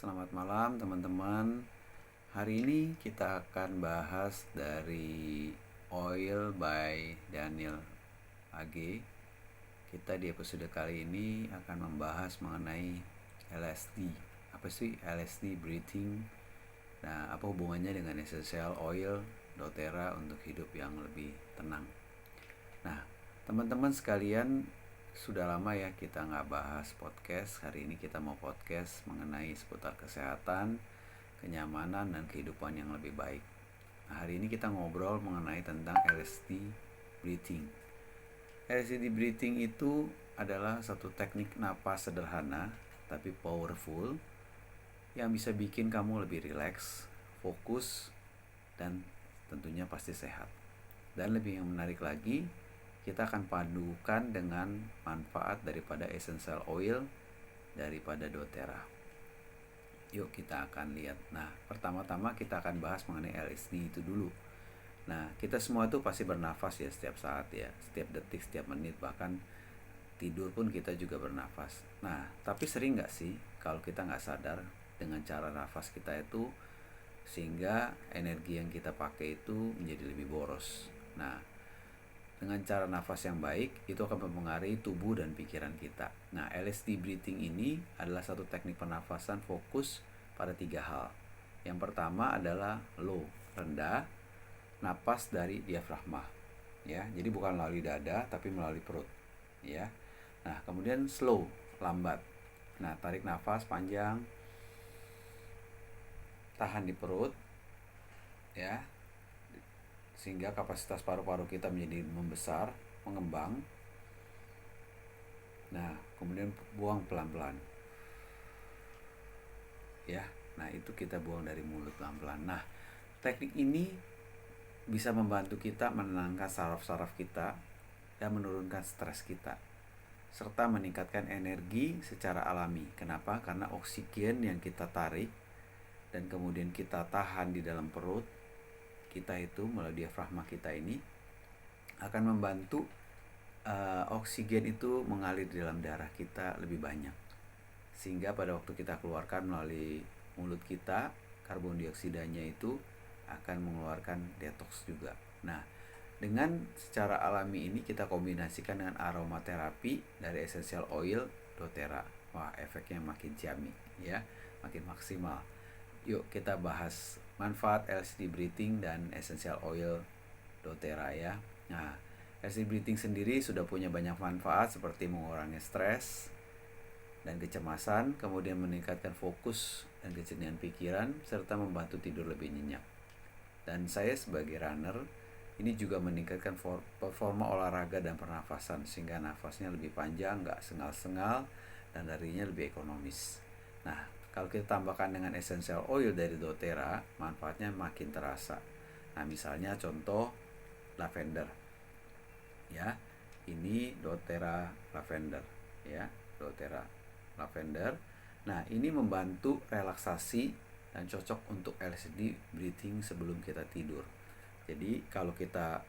Selamat malam teman-teman. Hari ini kita akan bahas dari Oil by Daniel AG. Kita di episode kali ini akan membahas mengenai LSD. Apa sih LSD breathing? Nah, apa hubungannya dengan essential oil doTERRA untuk hidup yang lebih tenang? Nah, teman-teman sekalian, sudah lama ya kita nggak bahas podcast. Hari ini kita mau podcast mengenai seputar kesehatan, kenyamanan, dan kehidupan yang lebih baik. Nah, hari ini kita ngobrol mengenai tentang LSD breathing. LSD breathing itu adalah satu teknik napas sederhana tapi powerful yang bisa bikin kamu lebih rileks, fokus, dan tentunya pasti sehat. Dan lebih yang menarik lagi, kita akan padukan dengan manfaat daripada essential oil daripada doTERRA. Yuk kita akan lihat. Nah, pertama-tama kita akan bahas mengenai LSD itu dulu. Nah, kita semua tuh pasti bernafas ya setiap saat ya, setiap detik, setiap menit, bahkan tidur pun kita juga bernafas. Nah, tapi sering gak sih kalau kita gak sadar dengan cara nafas kita itu, sehingga energi yang kita pakai itu menjadi lebih boros. Nah, dengan cara nafas yang baik, itu akan mempengaruhi tubuh dan pikiran kita. Nah, LSD breathing ini adalah satu teknik pernafasan fokus pada 3 hal. Yang pertama adalah low, rendah, napas dari diafragma. Ya, jadi bukan melalui dada, tapi melalui perut. Ya. Nah, kemudian slow, lambat. Nah, tarik nafas panjang, tahan di perut, ya, sehingga kapasitas paru-paru kita menjadi membesar, mengembang. Nah, kemudian buang pelan-pelan. Ya, nah itu kita buang dari mulut pelan-pelan. Nah, teknik ini bisa membantu kita menenangkan saraf-saraf kita dan menurunkan stres kita, serta meningkatkan energi secara alami. Kenapa? Karena oksigen yang kita tarik dan kemudian kita tahan di dalam perut kita itu melalui diafragma kita ini akan membantu oksigen itu mengalir di dalam darah kita lebih banyak, sehingga pada waktu kita keluarkan melalui mulut kita, karbon dioksidanya itu akan mengeluarkan detox juga. Nah, dengan secara alami ini kita kombinasikan dengan aromaterapi dari essential oil doTERRA. Wah, efeknya makin ciamik ya, makin maksimal. Yuk kita bahas manfaat LSD breathing dan essential oil doTERRA ya. Nah, LSD breathing sendiri sudah punya banyak manfaat seperti mengurangi stres dan kecemasan, kemudian meningkatkan fokus dan kejernihan pikiran, serta membantu tidur lebih nyenyak. Dan saya sebagai runner, ini juga meningkatkan performa olahraga dan pernafasan, sehingga nafasnya lebih panjang, gak sengal-sengal, dan larinya lebih ekonomis. Nah, kalau kita tambahkan dengan essential oil dari doTERRA, manfaatnya makin terasa. Nah, misalnya contoh lavender. Ya, ini doTERRA lavender ya, doTERRA lavender. Nah, ini membantu relaksasi dan cocok untuk LSD breathing sebelum kita tidur. Jadi kalau kita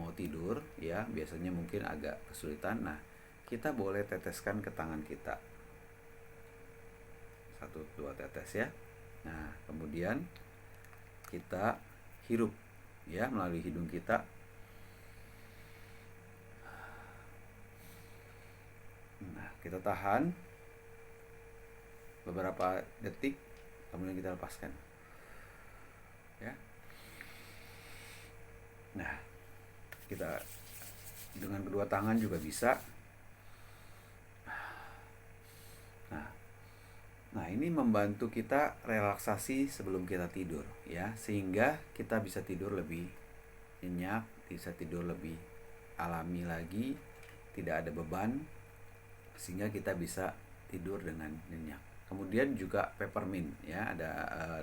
mau tidur ya, biasanya mungkin agak kesulitan. Nah, kita boleh teteskan ke tangan kita 1-2 tetes ya. Nah, kemudian kita hirup ya melalui hidung kita. Nah, kita tahan beberapa detik, kemudian kita lepaskan ya. Nah, kita dengan kedua tangan juga bisa. Nah, ini membantu kita relaksasi sebelum kita tidur ya, sehingga kita bisa tidur lebih nyenyak, bisa tidur lebih alami lagi, tidak ada beban, sehingga kita bisa tidur dengan nyenyak. Kemudian juga peppermint ya, ada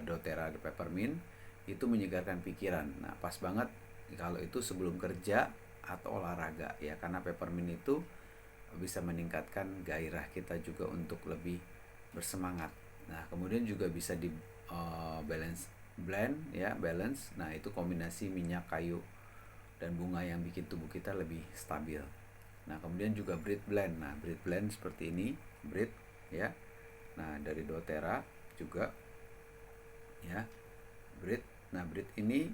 doTERRA peppermint, itu menyegarkan pikiran. Nah, pas banget kalau itu sebelum kerja atau olahraga ya, karena peppermint itu bisa meningkatkan gairah kita juga untuk lebih bersemangat. Nah, kemudian juga bisa di blend ya, balance. Nah, itu kombinasi minyak kayu dan bunga yang bikin tubuh kita lebih stabil. Nah, kemudian juga breath blend. Nah, breath blend seperti ini, breath ya. Nah, dari doTERRA juga ya, breath. Nah, breath ini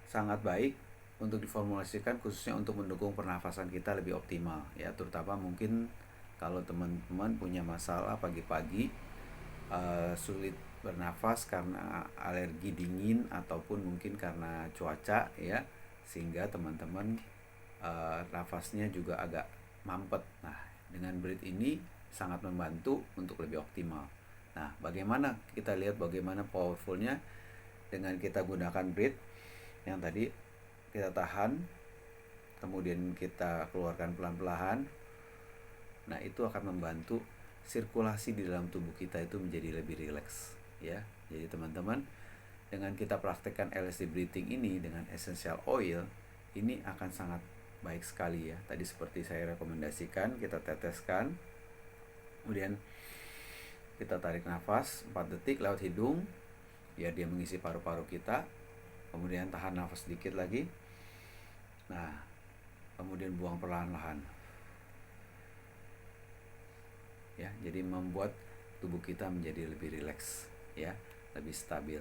sangat baik untuk diformulasikan khususnya untuk mendukung pernafasan kita lebih optimal ya, terutama mungkin kalau teman-teman punya masalah pagi-pagi sulit bernafas karena alergi dingin ataupun mungkin karena cuaca ya, sehingga teman-teman nafasnya juga agak mampet. Nah, dengan breath ini sangat membantu untuk lebih optimal. Nah, bagaimana kita lihat bagaimana powerfulnya dengan kita gunakan breath yang tadi kita tahan, kemudian kita keluarkan pelan-pelan. Nah, itu akan membantu sirkulasi di dalam tubuh kita itu menjadi lebih rileks ya. Jadi teman-teman, dengan kita praktekkan LSD breathing ini dengan essential oil, ini akan sangat baik sekali ya. Tadi seperti saya rekomendasikan, kita teteskan, kemudian kita tarik nafas 4 detik lewat hidung biar dia mengisi paru-paru kita, kemudian tahan nafas sedikit lagi. Nah, kemudian buang perlahan-lahan ya, jadi membuat tubuh kita menjadi lebih rileks ya, lebih stabil.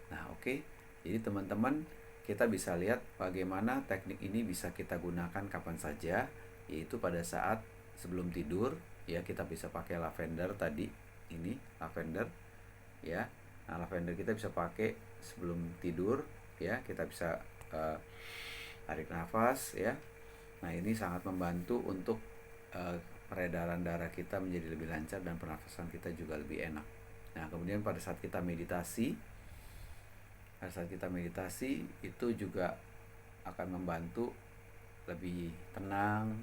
Nah, oke. Jadi teman-teman, kita bisa lihat bagaimana teknik ini bisa kita gunakan kapan saja, yaitu pada saat sebelum tidur ya. Kita bisa pakai lavender tadi, ini lavender ya. Nah, lavender kita bisa pakai sebelum tidur ya. Kita bisa tarik nafas ya. Nah, ini sangat membantu untuk peredaran darah kita menjadi lebih lancar dan pernafasan kita juga lebih enak. Nah, kemudian pada saat kita meditasi itu juga akan membantu lebih tenang,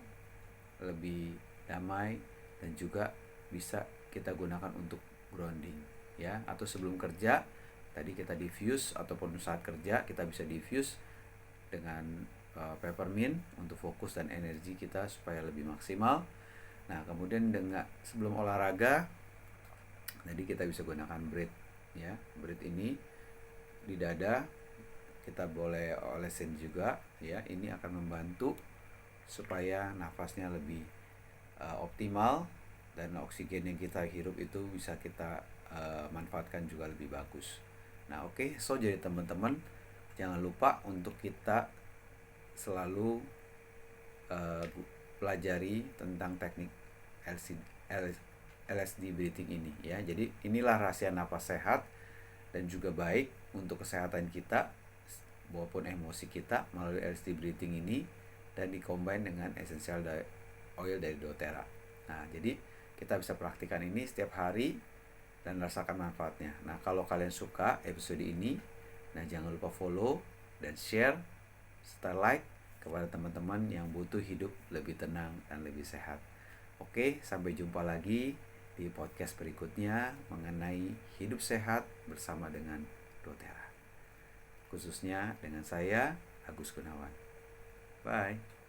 lebih damai, dan juga bisa kita gunakan untuk grounding ya, atau sebelum kerja tadi kita diffuse, ataupun saat kerja kita bisa diffuse dengan peppermint untuk fokus dan energi kita supaya lebih maksimal. Nah, kemudian dengan sebelum olahraga jadi kita bisa gunakan breath ya. Breath ini di dada kita boleh olesin juga ya. Ini akan membantu supaya nafasnya lebih optimal dan oksigen yang kita hirup itu bisa kita manfaatkan juga lebih bagus. Nah, oke. So jadi teman-teman, jangan lupa untuk kita selalu pelajari tentang teknik LSD breathing ini ya. Jadi inilah rahasia napas sehat dan juga baik untuk kesehatan kita maupun emosi kita melalui LSD breathing ini, dan dikombin dengan essential oil dari doTERRA. Nah, jadi kita bisa praktikkan ini setiap hari dan rasakan manfaatnya. Nah, kalau kalian suka episode ini, nah jangan lupa follow dan share serta like kepada teman-teman yang butuh hidup lebih tenang dan lebih sehat. Oke, sampai jumpa lagi di podcast berikutnya mengenai hidup sehat bersama dengan doTERRA. Khususnya dengan saya, Agus Gunawan. Bye.